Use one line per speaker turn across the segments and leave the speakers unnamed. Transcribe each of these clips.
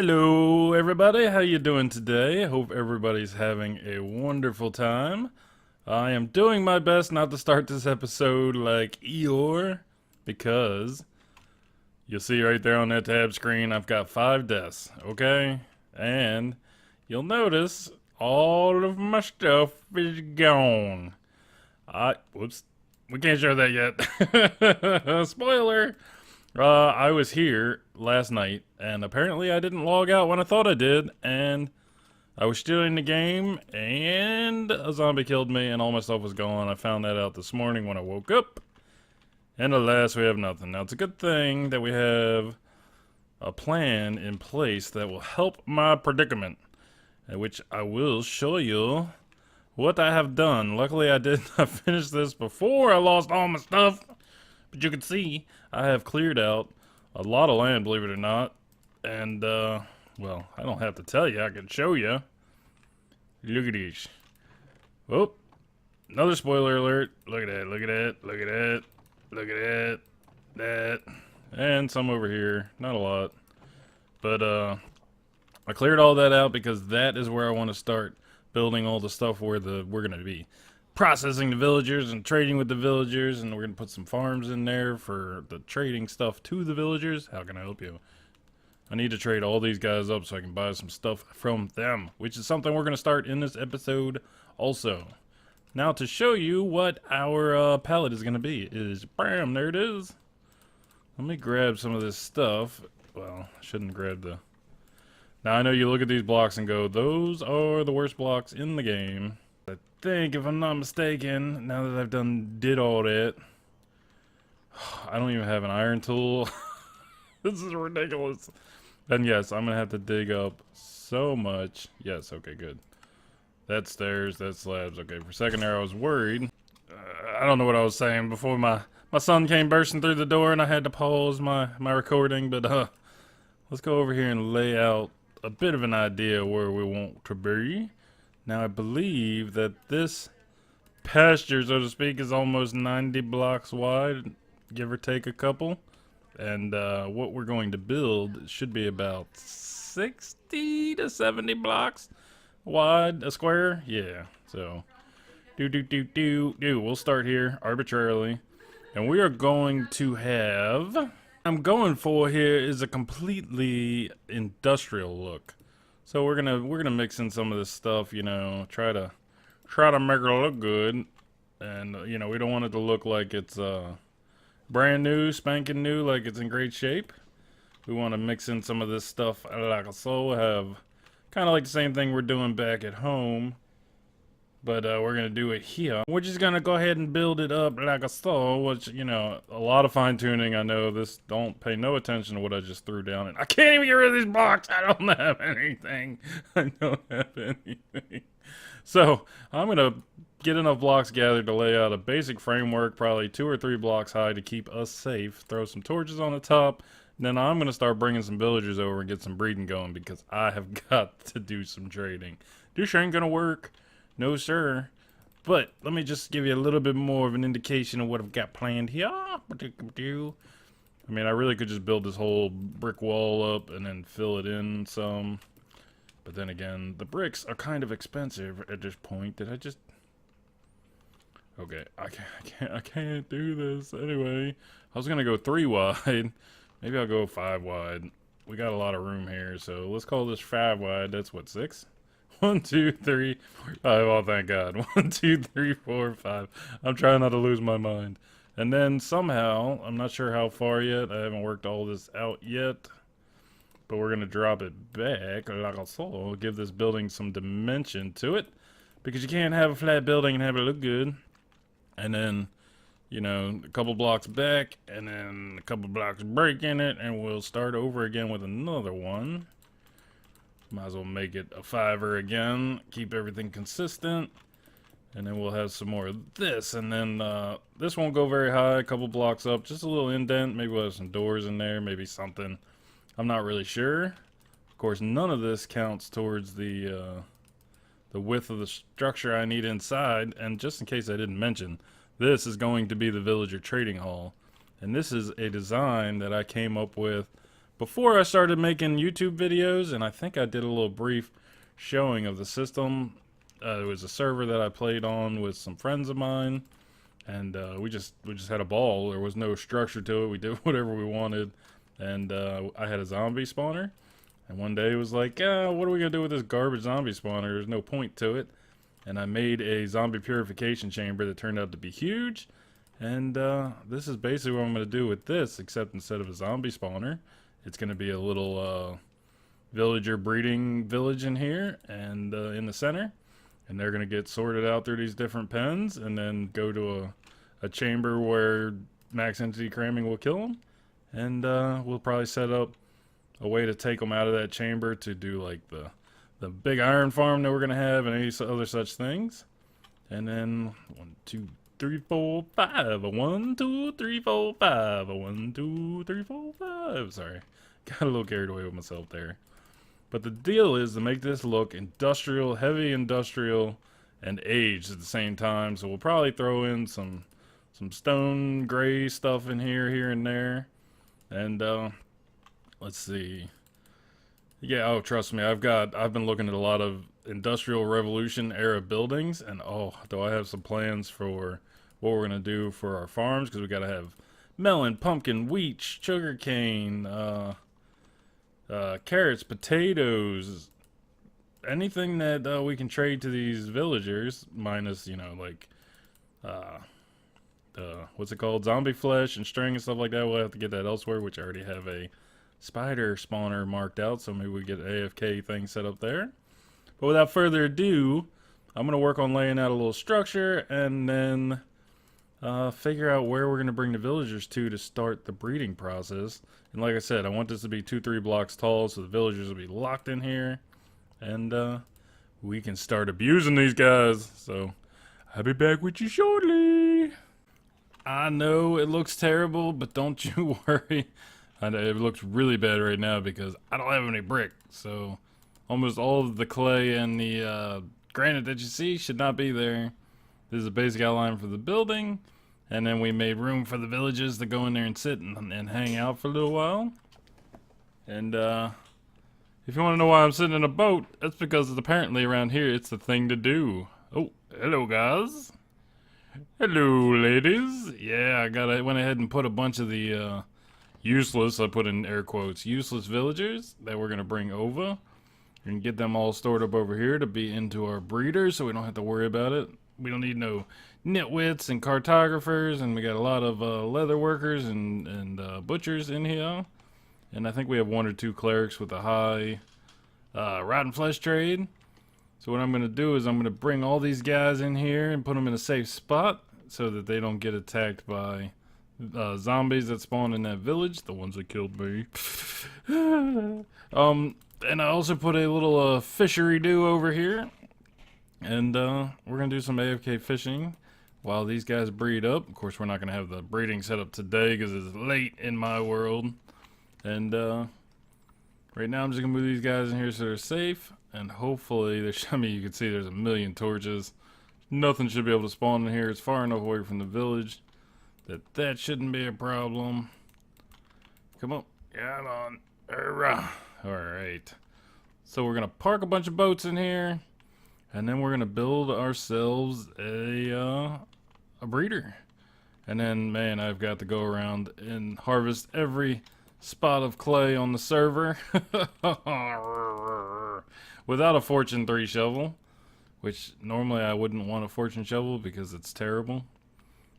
Hello everybody, how you doing today? Hope everybody's having a wonderful time. I am doing my best not to start this episode like Eeyore, because you'll see right there on that tab screen I've got 5 deaths, okay? And you'll notice all of my stuff is gone. Whoops, we can't show that yet. Spoiler! I was here last night, and apparently I didn't log out when I thought I did, and I was still in the game, and a zombie killed me, and all my stuff was gone. I found that out this morning when I woke up, and alas, we have nothing. Now, it's a good thing that we have a plan in place that will help my predicament, which I will show you what I have done. Luckily, I did not finish this before I lost all my stuff. But you can see, I have cleared out a lot of land, believe it or not. And, well, I don't have to tell you, I can show you. Look at these. Oh, another spoiler alert. Look at that, look at that, look at that, look at that, that. And some over here, not a lot. But, I cleared all that out because that is where I want to start building all the stuff where we're going to be processing the villagers and trading with the villagers, and we're gonna put some farms in there for the trading stuff to the villagers. How can I help you? I need to trade all these guys up so I can buy some stuff from them, which is something we're gonna start in this episode also. Now, to show you what our palette is gonna be is, bam, there it is. Let me grab some of this stuff. Well, I shouldn't grab the... Now, I know you look at these blocks and go, those are the worst blocks in the game. I think, if I'm not mistaken, now that I've did all that, I don't even have an iron tool. This is ridiculous. Then yes, I'm gonna have to dig up so much. Yes, okay, good. That's stairs, that's slabs. Okay, for a second there I was worried. I don't know what I was saying before my son came bursting through the door and I had to pause my recording, but let's go over here and lay out a bit of an idea where we want to be. Now, I believe that this pasture, so to speak, is almost 90 blocks wide, give or take a couple. And what we're going to build should be about 60 to 70 blocks wide, a square. Yeah, so we'll start here arbitrarily. And we are going to have... I'm going for here is a completely industrial look. So we're gonna mix in some of this stuff, you know, try to make it look good, and you know, we don't want it to look like it's brand new, spanking new, like it's in great shape. We want to mix in some of this stuff like so. Have kind of like the same thing we're doing back at home, but we're gonna do it here. We're just gonna go ahead and build it up like so, which, you know, a lot of fine tuning. I know this. Don't pay no attention to what I just threw down, and I can't even get rid of these blocks. I don't have anything. I don't have anything. So I'm gonna get enough blocks gathered to lay out a basic framework, probably 2 or 3 blocks high to keep us safe. Throw some torches on the top. Then I'm gonna start bringing some villagers over and get some breeding going because I have got to do some trading. This ain't gonna work. No, sir. But let me just give you a little bit more of an indication of what I've got planned here. I mean, I really could just build this whole brick wall up and then fill it in some. But then again, the bricks are kind of expensive at this point. Did I just... Okay, I can't do this. Anyway, I was gonna go 3 wide. Maybe I'll go 5 wide. We got a lot of room here, so let's call this 5 wide. That's what, 6? 1, 2, 3, 4, 5. Oh, thank God. 1, 2, 3, 4, 5. I'm trying not to lose my mind. And then somehow, I'm not sure how far yet. I haven't worked all this out yet. But we're going to drop it back like so. Give this building some dimension to it. Because you can't have a flat building and have it look good. And then, you know, a couple blocks back. And then a couple blocks break in it. And we'll start over again with another one. Might as well make it a 5er again. Keep everything consistent. And then we'll have some more of this. And then this won't go very high. A couple blocks up. Just a little indent. Maybe we'll have some doors in there. Maybe something. I'm not really sure. Of course, none of this counts towards the width of the structure I need inside. And just in case I didn't mention, this is going to be the villager trading hall. And this is a design that I came up with before I started making YouTube videos, and I think I did a little brief showing of the system. It was a server that I played on with some friends of mine, and we just had a ball. There was no structure to it. We did whatever we wanted, and I had a zombie spawner. And one day it was like, what are we gonna do with this garbage zombie spawner? There's no point to it. And I made a zombie purification chamber that turned out to be huge. And this is basically what I'm gonna do with this, except instead of a zombie spawner, it's gonna be a little villager breeding village in here and in the center. And they're gonna get sorted out through these different pens and then go to a chamber where max entity cramming will kill them. And we'll probably set up a way to take them out of that chamber to do like the big iron farm that we're gonna have and any other such things. And then 1, 2, 3, 4, 5. 1, 2, 3, 4, 5. 1, 2, 3, 4, 5. Sorry, got a little carried away with myself there. But the deal is to make this look industrial, heavy industrial, and aged at the same time. So we'll probably throw in some stone gray stuff in here and there. And let's see. Yeah, oh, trust me, I've been looking at a lot of Industrial Revolution era buildings, and oh, do I have some plans for what we're gonna do for our farms, because we gotta have melon, pumpkin, wheat, sugarcane, carrots, potatoes, anything that we can trade to these villagers, minus, you know, like what's it called, zombie flesh and string and stuff like that. We'll have to get that elsewhere, which I already have a spider spawner marked out, so maybe we get an AFK thing set up there. But without further ado, I'm going to work on laying out a little structure and then figure out where we're going to bring the villagers to start the breeding process. And like I said, I want this to be 2-3 blocks tall, so the villagers will be locked in here, and we can start abusing these guys. So I'll be back with you shortly. I know it looks terrible, but don't you worry. I know it looks really bad right now because I don't have any brick. So almost all of the clay and the granite that you see should not be there. This is a basic outline for the building. And then we made room for the villages to go in there and sit and hang out for a little while. And if you want to know why I'm sitting in a boat, that's because apparently around here it's the thing to do. Oh, hello guys. Hello ladies. Yeah, went ahead and put a bunch of the useless, I put in air quotes, useless villagers that we're going to bring over. And get them all stored up over here to be into our breeders, so we don't have to worry about it. We don't need no nitwits and cartographers, and we got a lot of leather workers and butchers in here. And I think we have 1 or 2 clerics with a high rotten flesh trade. So what I'm going to do is I'm going to bring all these guys in here and put them in a safe spot so that they don't get attacked by zombies that spawn in that village, the ones that killed me. And I also put a little fishery do over here. And we're going to do some AFK fishing while these guys breed up. Of course, we're not going to have the breeding set up today because it's late in my world. And right now I'm just going to move these guys in here so they're safe. And hopefully, I mean, you can see there's a million torches. Nothing should be able to spawn in here. It's far enough away from the village that shouldn't be a problem. Come on. Come on. Alright. So we're going to park a bunch of boats in here. And then we're going to build ourselves a breeder. And then, man, I've got to go around and harvest every spot of clay on the server. Without a Fortune 3 shovel. Which, normally I wouldn't want a Fortune shovel because it's terrible.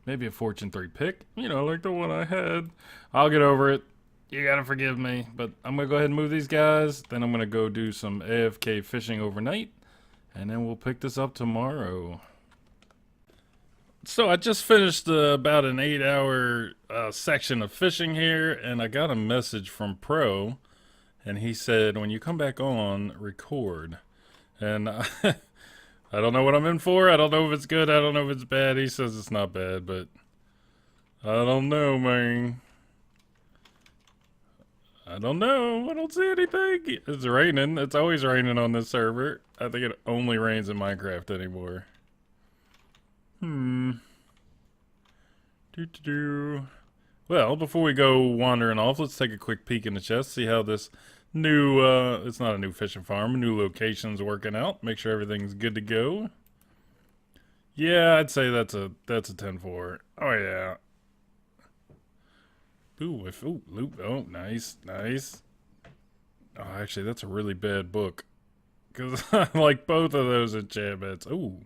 Maybe a Fortune 3 pick. You know, like the one I had. I'll get over it. You gotta forgive me. But I'm gonna go ahead and move these guys. Then I'm gonna go do some AFK fishing overnight. And then we'll pick this up tomorrow. So I just finished about an 8-hour section of fishing here. And I got a message from Pro. And he said, when you come back on, record. And I don't know what I'm in for. I don't know if it's good. I don't know if it's bad. He says it's not bad, but I don't know, man. I don't know. I don't see anything. It's raining. It's always raining on this server. I think it only rains in Minecraft anymore. Well, before we go wandering off, let's take a quick peek in the chest, see how this new, it's not a new fishing farm, a new location's working out. Make sure everything's good to go. Yeah, I'd say that's a 10-4. Oh yeah. Ooh, loot. Oh, nice, nice. Oh, actually, that's a really bad book. Because I like both of those enchantments. Ooh,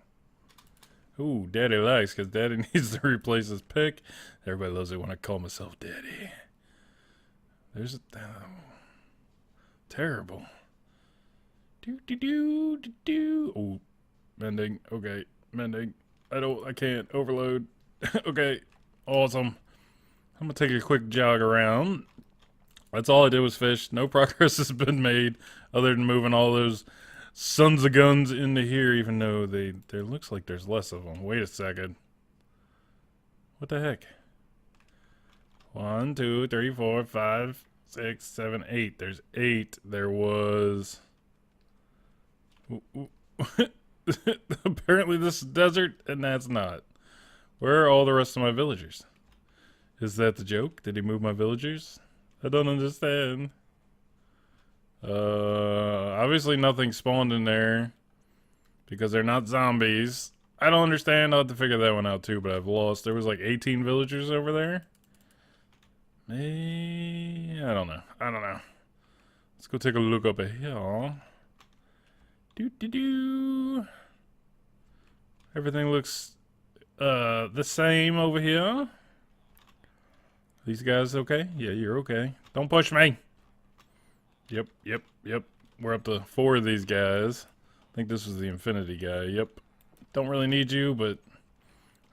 Daddy likes, because Daddy needs to replace his pick. Everybody loves it when I call myself Daddy. There's a... terrible. Do. Oh, mending. Okay, mending. I can't overload. Okay, awesome. I'm gonna take a quick jog around. That's all I did was fish. No progress has been made other than moving all those sons of guns into here, even though there looks like there's less of them. Wait a second. What the heck? 1, 2, 3, 4, 5, 6, 7, 8. There's 8. There was... Ooh. Apparently this is desert, and that's not. Where are all the rest of my villagers? Is that the joke? Did he move my villagers? I don't understand. Obviously nothing spawned in there because they're not zombies. I don't understand. I'll have to figure that one out too, but I've lost. There was like 18 villagers over there. I don't know. Let's go take a look up here. Everything looks the same over here. These guys okay? Yeah, you're okay. Don't push me. Yep. We're up to 4 of these guys. I think this was the infinity guy. Yep. Don't really need you, but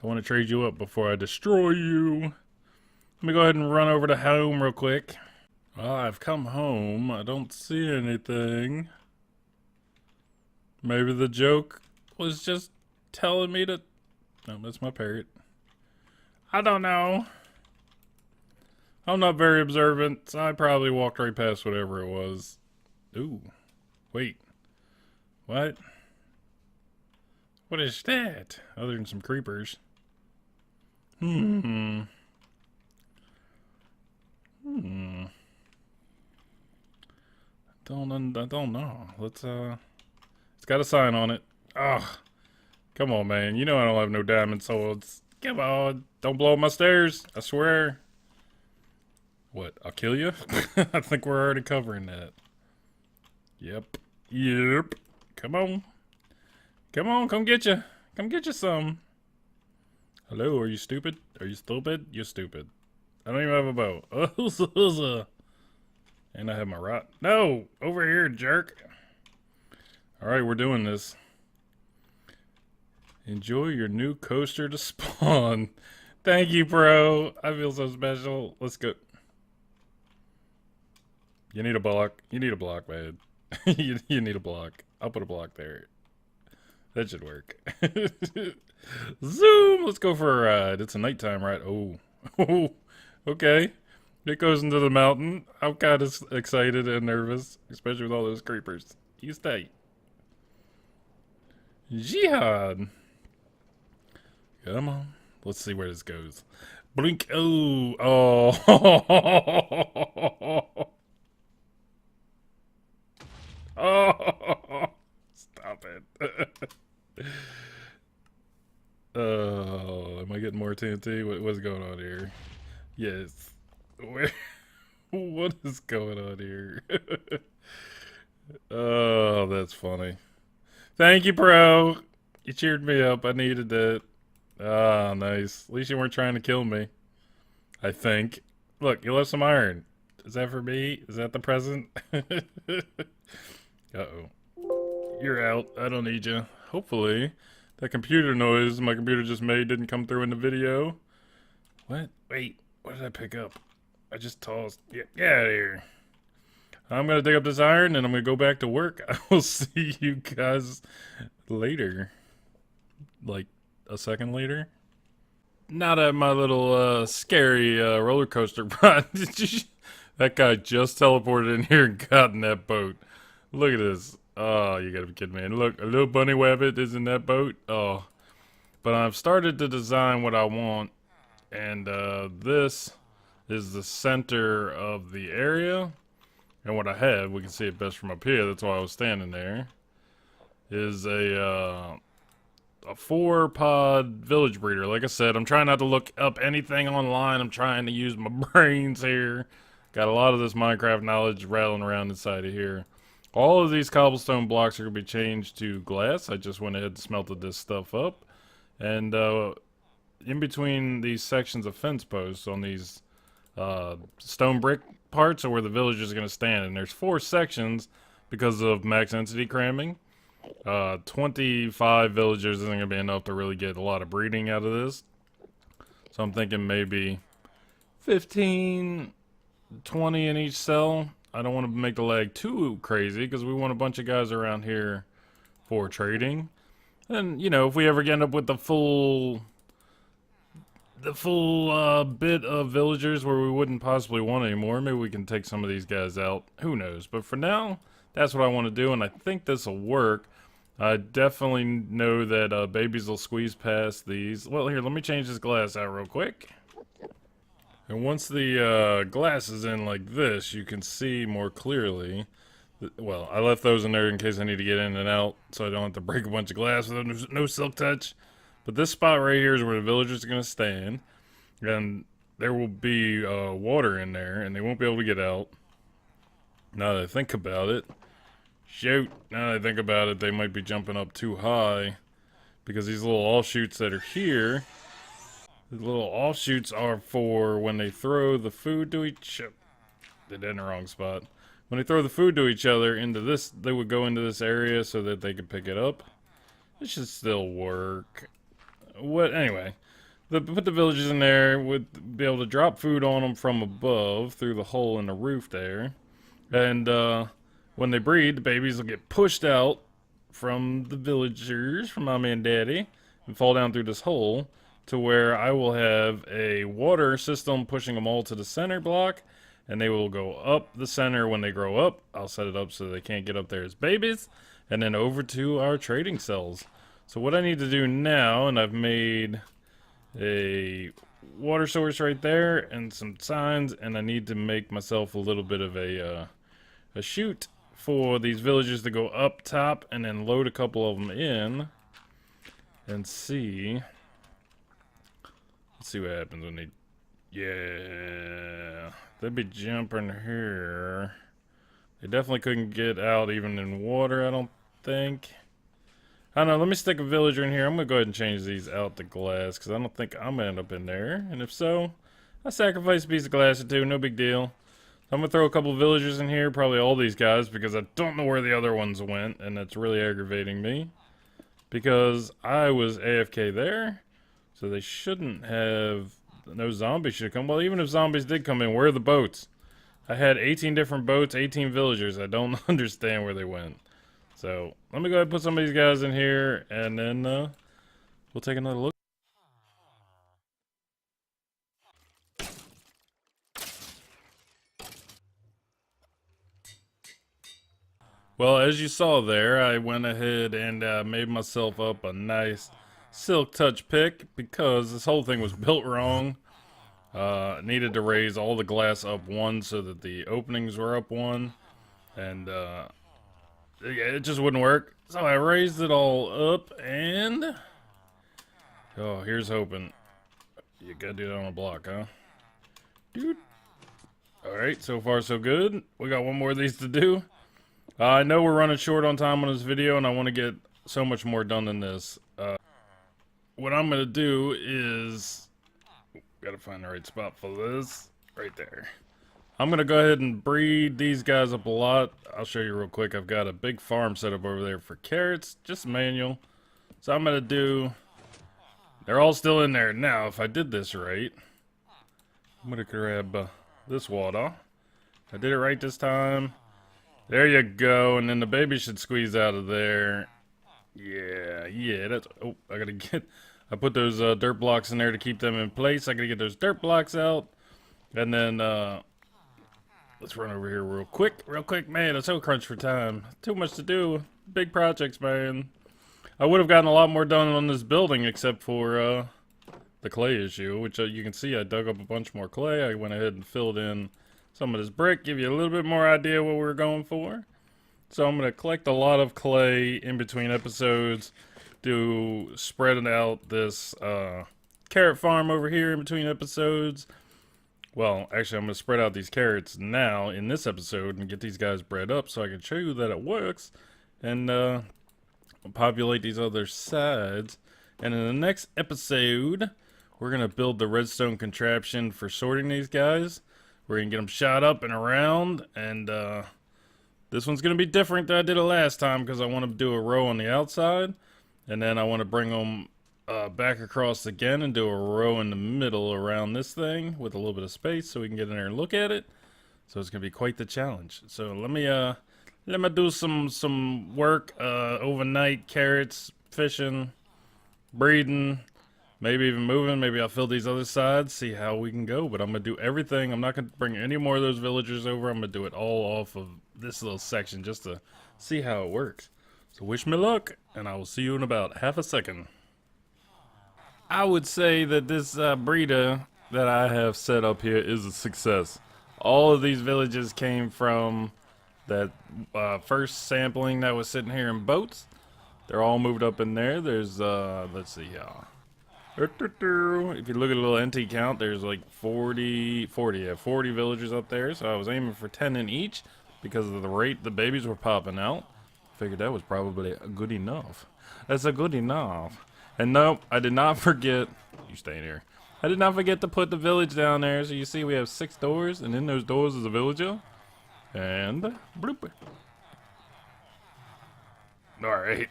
I want to trade you up before I destroy you. Let me go ahead and run over to home real quick. Well, I've come home. I don't see anything. Maybe the joke was just telling me to... No, that's my parrot. I don't know. I'm not very observant, so I probably walked right past whatever it was. Ooh. Wait. What? What is that? Other than some creepers. I don't know. Let's, it's got a sign on it. Ugh. Come on, man. You know I don't have no diamond swords. Come on. Don't blow up my stairs. I swear. What? I'll kill you? I think we're already covering that. Yep. Come on. Come get you. Come get you some. Hello, are you stupid? Are you stupid? You're stupid. I don't even have a bow. And I have my rod. No! Over here, jerk. Alright, we're doing this. Enjoy your new coaster to spawn. Thank you, bro. I feel so special. Let's go. You need a block. You need a block, man. you need a block. I'll put a block there. That should work. Zoom! Let's go for a ride. It's a nighttime ride. Oh. Okay. It goes into the mountain. I'm kind of excited and nervous, especially with all those creepers. You stay. Jihad. Come on. Let's see where this goes. Blink. Oh. Oh. Stop it. Oh, am I getting more TNT? What's going on here? Yes. What is going on here? Oh, that's funny. Thank you, bro. You cheered me up. I needed that. Ah, nice. At least you weren't trying to kill me. I think. Look, you left some iron. Is that for me? Is that the present? Uh-oh. You're out. I don't need you. Hopefully, that computer noise my computer just made didn't come through in the video. What? Wait. What did I pick up? I just tossed. Get out of here. I'm going to dig up this iron and I'm going to go back to work. I will see you guys later. Like a second later. Now that my little scary roller coaster ride. That guy just teleported in here and got in that boat. Look at this. Oh, you gotta be kidding me. And look, a little bunny rabbit is in that boat. Oh. But I've started to design what I want. And this is the center of the area. And what I have, we can see it best from up here, that's why I was standing there, is a 4-pod village breeder. Like I said, I'm trying not to look up anything online. I'm trying to use my brains here. Got a lot of this Minecraft knowledge rattling around inside of here. All of these cobblestone blocks are going to be changed to glass. I just went ahead and smelted this stuff up. And in between these sections of fence posts on these stone brick parts are where the villagers are going to stand. And there's 4 sections because of max density cramming. 25 villagers isn't going to be enough to really get a lot of breeding out of this. So I'm thinking maybe 15, 20 in each cell. I don't want to make the lag too crazy because we want a bunch of guys around here for trading. And, you know, if we ever end up with the full bit of villagers where we wouldn't possibly want anymore, maybe we can take some of these guys out. Who knows? But for now, that's what I want to do, and I think this will work. I definitely know that babies will squeeze past these. Well, here, let me change this glass out real quick. And once the glass is in like this, you can see more clearly. Well, I left those in there in case I need to get in and out, so I don't have to break a bunch of glass with no silk touch. But this spot right here is where the villagers are going to stand. And there will be water in there, and they won't be able to get out. Now that I think about it. Shoot, now that I think about it, they might be jumping up too high. Because these little offshoots that are here, the little offshoots are for when they throw the food to each other. They did in the wrong spot. When they throw the food to each other into this, they would go into this area so that they could pick it up. It should still work. Anyway, put the villagers in there, would be able to drop food on them from above through the hole in the roof there. And, when they breed, the babies will get pushed out from the villagers, from mommy and daddy, and fall down through this hole to where I will have a water system pushing them all to the center block, and they will go up the center when they grow up. I'll set it up so they can't get up there as babies, and then over to our trading cells. So what I need to do now, and I've made a water source right there and some signs, and I need to make myself a little bit of a chute for these villagers to go up top and then load a couple of them in and see. Let's see what happens when they, yeah, they'd be jumping here. They definitely couldn't get out even in water, I don't think. I don't know, let me stick a villager in here. I'm gonna go ahead and change these out to glass because I don't think I'm gonna end up in there. And if so, I sacrifice a piece of glass or two, no big deal. I'm gonna throw a couple of villagers in here, probably all these guys, because I don't know where the other ones went, and that's really aggravating me. Because I was AFK there, so they shouldn't have, no zombies should come. Well, even if zombies did come in, where are the boats? I had 18 different boats, 18 villagers. I don't understand where they went. So, let me go ahead and put some of these guys in here, and then we'll take another look. Well, as you saw there, I went ahead and made myself up a nice silk touch pick because this whole thing was built wrong. Needed to raise all the glass up one so that the openings were up one, and it just wouldn't work. So I raised it all up, and oh, here's hoping. You gotta do that on a block, huh? Dude. Alright, so far so good. We got one more of these to do. I know we're running short on time on this video, and I want to get so much more done than this. What I'm going to do is, gotta find the right spot for this, right there. I'm going to go ahead and breed these guys up a lot. I'll show you real quick. I've got a big farm set up over there for carrots, just manual. So I'm going to do, they're all still in there. Now, if I did this right, I'm going to grab this water. I did it right this time. There you go, and then the baby should squeeze out of there. Yeah, that's, oh, I put those dirt blocks in there to keep them in place. I gotta get those dirt blocks out. And then, let's run over here real quick, man, I'm so crunched for time. Too much to do, big projects, man. I would have gotten a lot more done on this building except for, the clay issue, which you can see I dug up a bunch more clay. I went ahead and filled in some of this brick, give you a little bit more idea what we're going for. So I'm going to collect a lot of clay in between episodes to spread out this carrot farm over here in between episodes. Well, actually, I'm going to spread out these carrots now in this episode and get these guys bred up so I can show you that it works and populate these other sides. And in the next episode, we're going to build the redstone contraption for sorting these guys. We're going to get them shot up and around, and this one's going to be different than I did it last time because I want to do a row on the outside, and then I want to bring them back across again and do a row in the middle around this thing with a little bit of space so we can get in there and look at it. So it's gonna be quite the challenge. So let me do some work overnight, carrots, fishing, breeding, maybe even moving. Maybe I'll fill these other sides, see how we can go. But I'm gonna do everything. I'm not gonna bring any more of those villagers over. I'm gonna do it all off of this little section just to see how it works. So wish me luck, and I will see you in about half a second. I would say that this breeder that I have set up here is a success. All of these villages came from that first sampling that was sitting here in boats. They're all moved up in there. There's, let's see here. If you look at a little NT count, there's like 40 villagers up there. So I was aiming for 10 in each because of the rate the babies were popping out. Figured that was probably good enough. That's a good enough. And nope, I did not forget. You stay in here. I did not forget to put the village down there. So you see we have 6 doors, and in those doors is a villager. And bloop. Alright.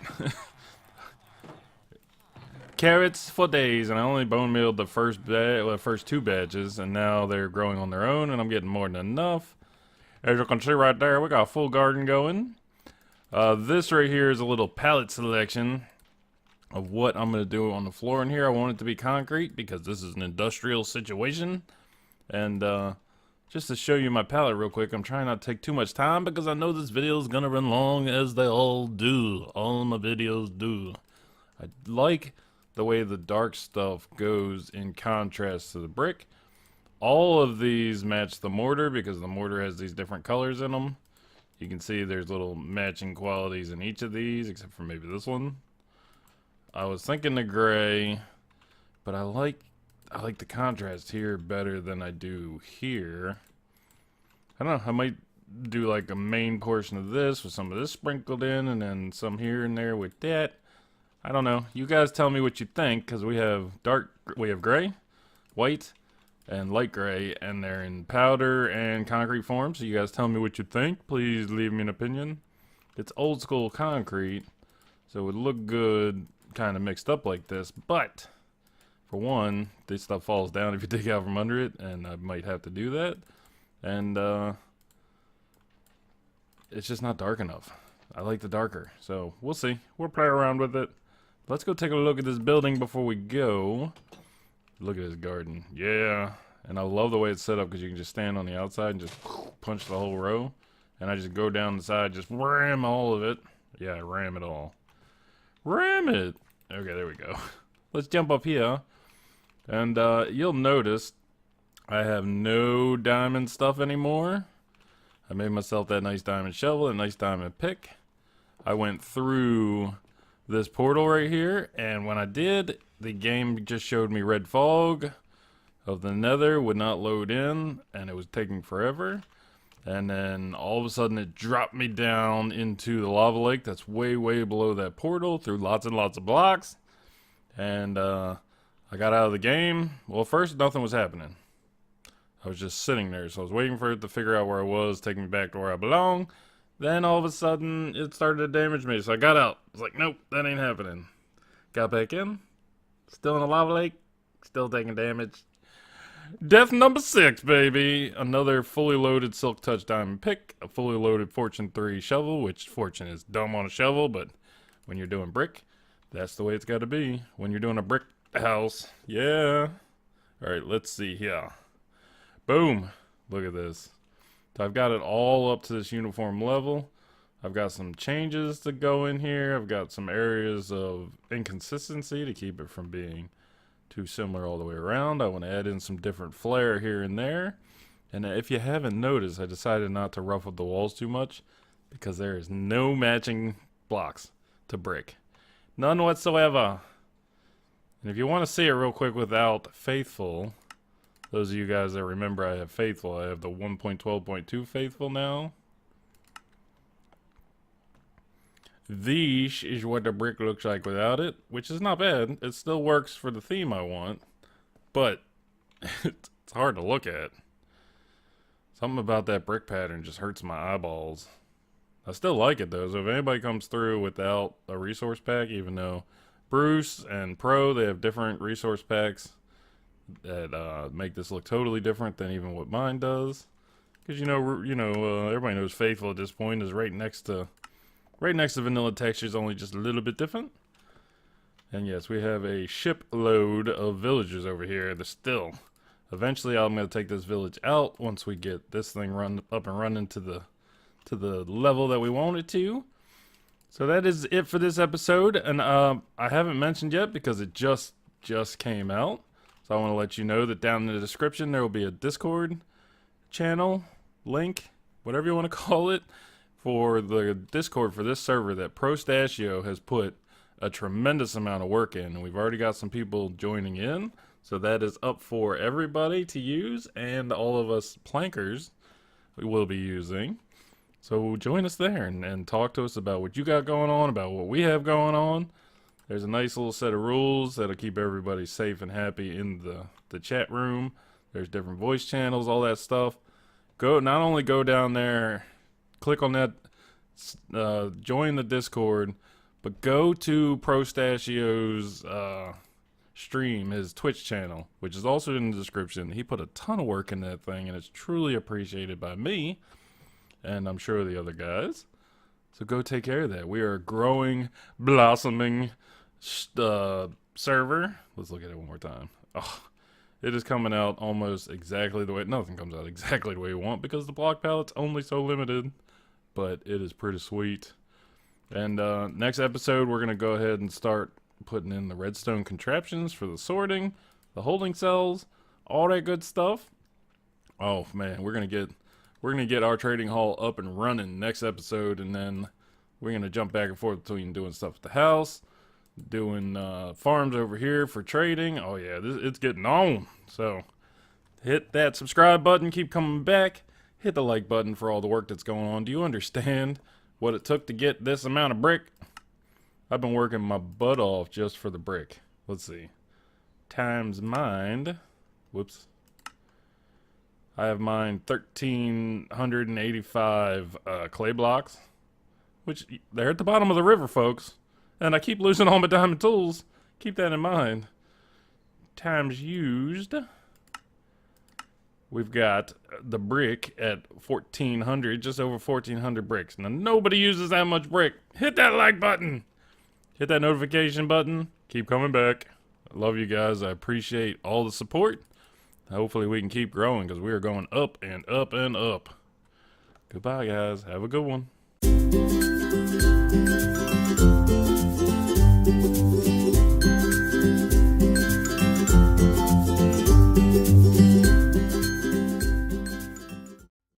Carrots for days, and I only bone mealed the first 2 batches, and now they're growing on their own, and I'm getting more than enough. As you can see right there, we got a full garden going. This right here is a little palette selection of what I'm going to do on the floor in here. I want it to be concrete because this is an industrial situation. And just to show you my palette real quick, I'm trying not to take too much time because I know this video is going to run long, as they all do. All my videos do. I like the way the dark stuff goes in contrast to the brick. All of these match the mortar because the mortar has these different colors in them. You can see there's little matching qualities in each of these, except for maybe this one. I was thinking the gray, but I like the contrast here better than I do here. I don't know, I might do like a main portion of this with some of this sprinkled in and then some here and there with that. I don't know. You guys tell me what you think, because we have gray, white, and light gray, and they're in powder and concrete form. So you guys tell me what you think. Please leave me an opinion. It's old school concrete, so it would look good kind of mixed up like this, but for one, this stuff falls down if you dig out from under it, and I might have to do that. And it's just not dark enough. I like the darker, so we'll see. We'll play around with it. Let's go take a look at this building before we go. Look at this garden. Yeah, and I love the way it's set up because you can just stand on the outside and just punch the whole row, and I just go down the side, just ram all of it. Yeah, ram it all. Ram it! Okay, there we go. Let's jump up here. And you'll notice I have no diamond stuff anymore. I made myself that nice diamond shovel and nice diamond pick. I went through this portal right here, and when I did, the game just showed me red fog of the nether would not load in, and it was taking forever. And then all of a sudden it dropped me down into the lava lake that's way, way below that portal through lots and lots of blocks. And I got out of the game. Well, first nothing was happening. I was just sitting there, so I was waiting for it to figure out where I was, take me back to where I belong. Then all of a sudden it started to damage me, so I got out. I was like, nope, that ain't happening. Got back in, still in the lava lake, still taking damage. Death number 6, baby. Another fully loaded Silk Touch Diamond pick. A fully loaded Fortune 3 shovel, which Fortune is dumb on a shovel, but when you're doing brick, that's the way it's got to be. When you're doing a brick house, yeah. Alright, let's see here. Boom. Look at this. So I've got it all up to this uniform level. I've got some changes to go in here. I've got some areas of inconsistency to keep it from being too similar all the way around. I want to add in some different flair here and there. And if you haven't noticed, I decided not to ruffle the walls too much because there is no matching blocks to brick. None whatsoever. And if you want to see it real quick without Faithful, those of you guys that remember I have Faithful, I have the 1.12.2 Faithful now. This is what the brick looks like without it, which is not bad. It still works for the theme I want, but it's hard to look at. Something about that brick pattern just hurts my eyeballs. I still like it though, so if anybody comes through without a resource pack, even though Bruce and Pro, they have different resource packs that make this look totally different than even what mine does. Because everybody knows Faithful at this point is right next to Vanilla Textures, only just a little bit different. And yes, we have a shipload of villagers over here. They're still. Eventually, I'm going to take this village out once we get this thing up and running to the level that we want it to. So that is it for this episode. And I haven't mentioned yet because it just came out. So I want to let you know that down in the description there will be a Discord channel link, whatever you want to call it, for the Discord for this server that Prostachio has put a tremendous amount of work in. And we've already got some people joining in. So that is up for everybody to use, and all of us plankers we will be using. So join us there and talk to us about what you got going on, about what we have going on. There's a nice little set of rules that'll keep everybody safe and happy in the chat room. There's different voice channels, all that stuff. Not only go down there, click on that, join the Discord, but go to Prostachio's stream, his Twitch channel, which is also in the description. He put a ton of work in that thing, and it's truly appreciated by me, and I'm sure the other guys. So go take care of that. We are a growing, blossoming server. Let's look at it one more time. Oh, it is coming out almost exactly the way. Nothing comes out exactly the way you want because the block palette's only so limited, but it is pretty sweet. And next episode, we're gonna go ahead and start putting in the redstone contraptions for the sorting, the holding cells, all that good stuff. Oh man, we're gonna get our trading hall up and running next episode, and then we're gonna jump back and forth between doing stuff at the house, doing farms over here for trading. Oh yeah, it's getting on. So hit that subscribe button, keep coming back, hit the like button for all the work that's going on. Do you understand what it took to get this amount of brick? I've been working my butt off just for the brick. Let's see. Times mined. Whoops. I have mined 1,385 clay blocks. Which, they're at the bottom of the river, folks. And I keep losing all my diamond tools. Keep that in mind. Times used. We've got the brick at 1,400. Just over 1,400 bricks. Now, nobody uses that much brick. Hit that like button. Hit that notification button. Keep coming back. I love you guys. I appreciate all the support. Hopefully we can keep growing because we are going up and up and up. Goodbye, guys. Have a good one.